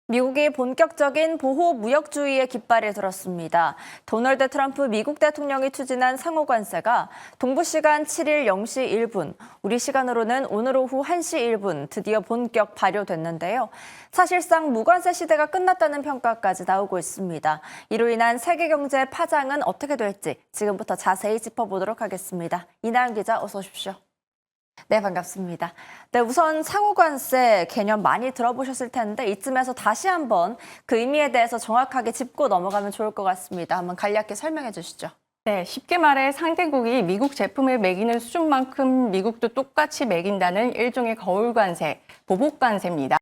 미국이 본격적인 보호 무역주의의 깃발을 들었습니다. 도널드 트럼프 미국 대통령이 추진한 상호 관세가 동부 시간 7일 0시 1분, 우리 시간으로는 오늘 오후 1시 1분 드디어 본격 발효됐는데요. 사실상 무관세 시대가 끝났다는 평가까지 나오고 있습니다. 이로 인한 세계 경제 파장은 어떻게 될지 지금부터 자세히 짚어보도록 하겠습니다. 이나영 기자 어서 오십시오. 네, 반갑습니다. 네, 우선 상호관세 개념 많이 들어보셨을 텐데 이쯤에서 다시 한번 그 의미에 대해서 정확하게 짚고 넘어가면 좋을 것 같습니다. 한번 간략히 설명해 주시죠. 네, 쉽게 말해 상대국이 미국 제품을 매기는 수준만큼 미국도 똑같이 매긴다는 일종의 거울관세, 보복관세입니다.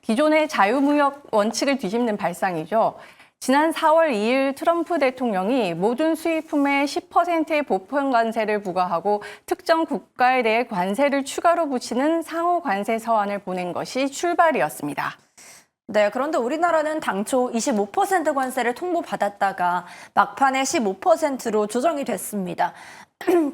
기존의 자유무역 원칙을 뒤집는 발상이죠. 지난 4월 2일 트럼프 대통령이 모든 수입품에 10%의 보편관세를 부과하고 특정 국가에 대해 관세를 추가로 붙이는 상호관세 서한을 보낸 것이 출발이었습니다. 네, 그런데 우리나라는 당초 25% 관세를 통보받았다가 막판에 15%로 조정이 됐습니다.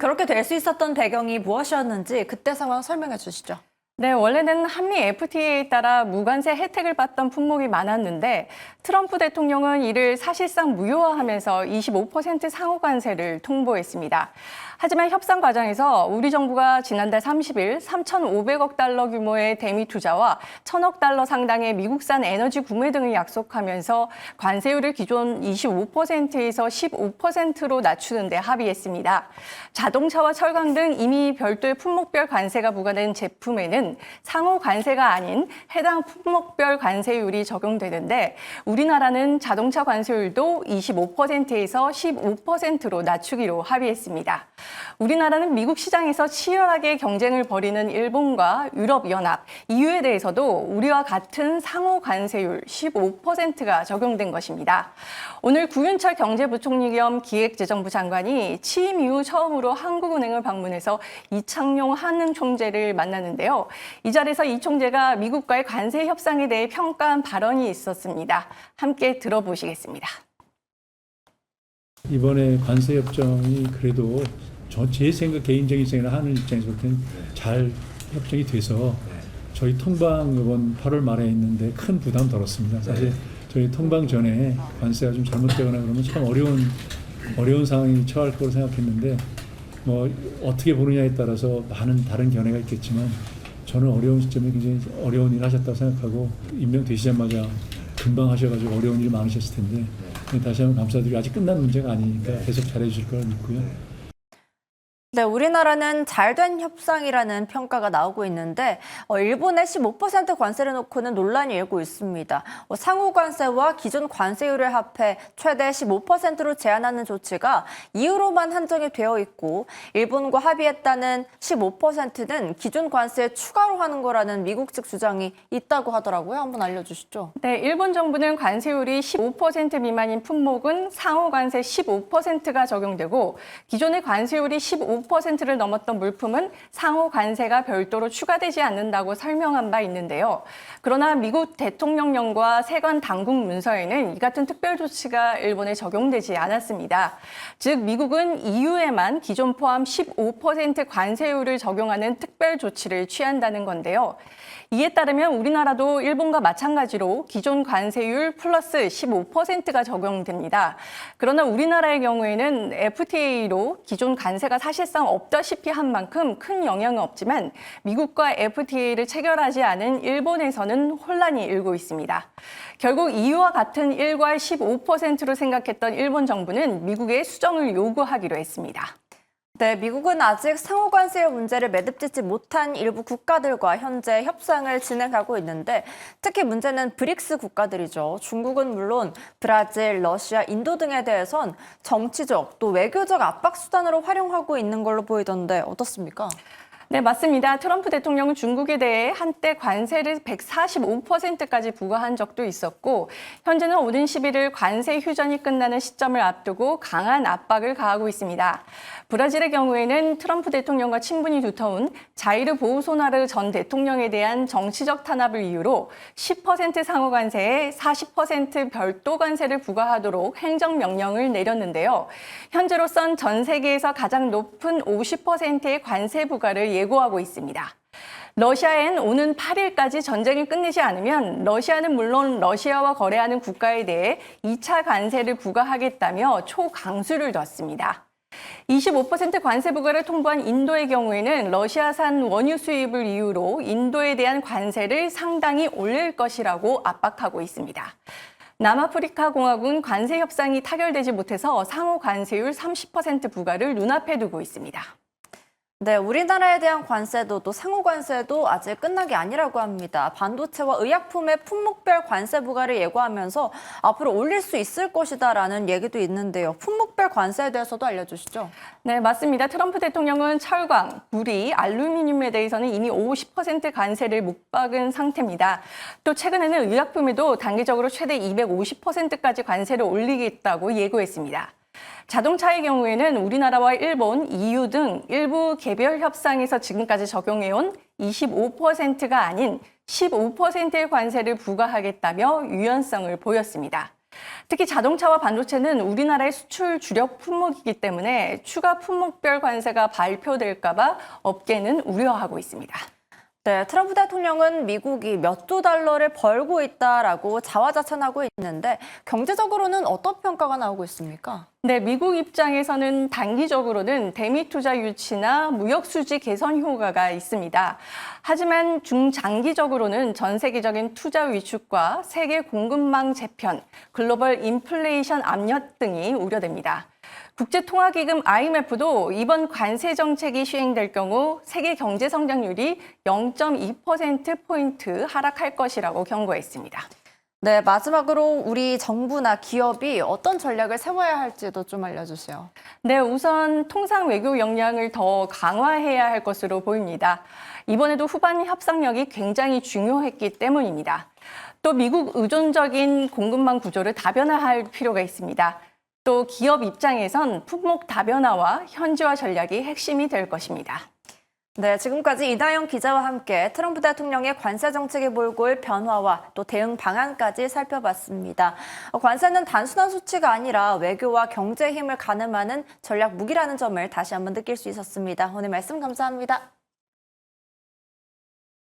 그렇게 될 수 있었던 배경이 무엇이었는지 그때 상황 설명해 주시죠. 네, 원래는 한미 FTA에 따라 무관세 혜택을 받던 품목이 많았는데 트럼프 대통령은 이를 사실상 무효화하면서 25% 상호관세를 통보했습니다. 하지만 협상 과정에서 우리 정부가 지난달 30일 3,500억 달러 규모의 대미 투자와 1,000억 달러 상당의 미국산 에너지 구매 등을 약속하면서 관세율을 기존 25%에서 15%로 낮추는 데 합의했습니다. 자동차와 철강 등 이미 별도의 품목별 관세가 부과된 제품에는 상호 관세가 아닌 해당 품목별 관세율이 적용되는데 우리나라는 자동차 관세율도 25%에서 15%로 낮추기로 합의했습니다. 우리나라는 미국 시장에서 치열하게 경쟁을 벌이는 일본과 유럽연합, EU에 대해서도 우리와 같은 상호 관세율 15%가 적용된 것입니다. 오늘 구윤철 경제부총리 겸 기획재정부 장관이 취임 이후 처음으로 한국은행을 방문해서 이창용 한은 총재를 만났는데요. 이 자리에서 이 총재가 미국과의 관세 협상에 대해 평가한 발언이 있었습니다. 함께 들어보시겠습니다. 이번에 관세 협정이 그래도 제 생각 개인적인 생각은 한일 입장에서 볼 때는 잘 협정이 돼서 저희 통방 이번 8월 말에 있는데 큰 부담 덜었습니다. 사실 저희 통방 전에 관세가 좀 잘못되거나 그러면 참 어려운 상황이 처할 거로 생각했는데 뭐 어떻게 보느냐에 따라서 많은 다른 견해가 있겠지만 저는 어려운 시점에 굉장히 어려운 일을 하셨다고 생각하고 임명되시자마자 금방 하셔가지고 어려운 일이 많으셨을 텐데 다시 한번 감사드리고 아직 끝난 문제가 아니니까 계속 잘해주실 거라 믿고요. 네, 우리나라는 잘된 협상이라는 평가가 나오고 있는데 일본의 15% 관세를 놓고는 논란이 일고 있습니다. 상호 관세와 기존 관세율을 합해 최대 15%로 제한하는 조치가 이유로만 한정이 되어 있고 일본과 합의했다는 15%는 기존 관세에 추가로 하는 거라는 미국 측 주장이 있다고 하더라고요. 한번 알려주시죠. 네, 일본 정부는 관세율이 15% 미만인 품목은 상호 관세 15%가 적용되고 기존의 관세율이 15%를 넘었던 물품은 상호 관세가 별도로 추가되지 않는다고 설명한 바 있는데요. 그러나 미국 대통령령과 세관 당국 문서에는 이 같은 특별 조치가 일본에 적용되지 않았습니다. 즉 미국은 EU에만 기존 포함 15% 관세율을 적용하는 특별 조치를 취한다는 건데요. 이에 따르면 우리나라도 일본과 마찬가지로 기존 관세율 플러스 15%가 적용됩니다. 그러나 우리나라의 경우에는 FTA로 기존 관세가 사실상 없다시피 한 만큼 큰 영향은 없지만 미국과 FTA를 체결하지 않은 일본에서는 혼란이 일고 있습니다. 결국 EU와 같은 일괄 15%로 생각했던 일본 정부는 미국에 수정을 요구하기로 했습니다. 네, 미국은 아직 상호 관세의 문제를 매듭짓지 못한 일부 국가들과 현재 협상을 진행하고 있는데 특히 문제는 브릭스 국가들이죠. 중국은 물론 브라질, 러시아, 인도 등에 대해선 정치적 또 외교적 압박 수단으로 활용하고 있는 걸로 보이던데 어떻습니까? 네, 맞습니다. 트럼프 대통령은 중국에 대해 한때 관세를 145%까지 부과한 적도 있었고 현재는 오는 11일 관세 휴전이 끝나는 시점을 앞두고 강한 압박을 가하고 있습니다. 브라질의 경우에는 트럼프 대통령과 친분이 두터운 자이르 보우소나르 전 대통령에 대한 정치적 탄압을 이유로 10% 상호 관세에 40% 별도 관세를 부과하도록 행정명령을 내렸는데요. 현재로선 전 세계에서 가장 높은 50%의 관세 부과를 예고하고 있습니다. 러시아엔 오는 8일까지 전쟁을 끝내지 않으면 러시아는 물론 러시아와 거래하는 국가에 대해 2차 관세를 부과하겠다며 초강수를 뒀습니다. 25% 관세 부과를 통보한 인도의 경우에는 러시아산 원유 수입을 이유로 인도에 대한 관세를 상당히 올릴 것이라고 압박하고 있습니다. 남아프리카 공화국은 관세 협상이 타결되지 못해서 상호 관세율 30% 부과를 눈앞에 두고 있습니다. 네, 우리나라에 대한 관세도 또 상호 관세도 아직 끝난 게 아니라고 합니다. 반도체와 의약품의 품목별 관세 부과를 예고하면서 앞으로 올릴 수 있을 것이다라는 얘기도 있는데요. 품목별 관세에 대해서도 알려주시죠. 네, 맞습니다. 트럼프 대통령은 철강, 구리, 알루미늄에 대해서는 이미 50% 관세를 못 박은 상태입니다. 또 최근에는 의약품에도 단기적으로 최대 250%까지 관세를 올리겠다고 예고했습니다. 자동차의 경우에는 우리나라와 일본, EU 등 일부 개별 협상에서 지금까지 적용해온 25%가 아닌 15%의 관세를 부과하겠다며 유연성을 보였습니다. 특히 자동차와 반도체는 우리나라의 수출 주력 품목이기 때문에 추가 품목별 관세가 발표될까 봐 업계는 우려하고 있습니다. 네, 트럼프 대통령은 미국이 몇 조 달러를 벌고 있다라고 자화자찬하고 있는데 경제적으로는 어떤 평가가 나오고 있습니까? 네, 미국 입장에서는 단기적으로는 대미 투자 유치나 무역 수지 개선 효과가 있습니다. 하지만 중장기적으로는 전 세계적인 투자 위축과 세계 공급망 재편, 글로벌 인플레이션 압력 등이 우려됩니다. 국제통화기금 IMF도 이번 관세 정책이 시행될 경우 세계 경제 성장률이 0.2%포인트 하락할 것이라고 경고했습니다. 네, 마지막으로 우리 정부나 기업이 어떤 전략을 세워야 할지도 좀 알려주세요. 네, 우선 통상 외교 역량을 더 강화해야 할 것으로 보입니다. 이번에도 후반 협상력이 굉장히 중요했기 때문입니다. 또 미국 의존적인 공급망 구조를 다변화할 필요가 있습니다. 또 기업 입장에선 품목 다변화와 현지화 전략이 핵심이 될 것입니다. 네, 지금까지 이다영 기자와 함께 트럼프 대통령의 관세 정책에 몰고 올 변화와 또 대응 방안까지 살펴봤습니다. 관세는 단순한 수치가 아니라 외교와 경제 힘을 가늠하는 전략 무기라는 점을 다시 한번 느낄 수 있었습니다. 오늘 말씀 감사합니다.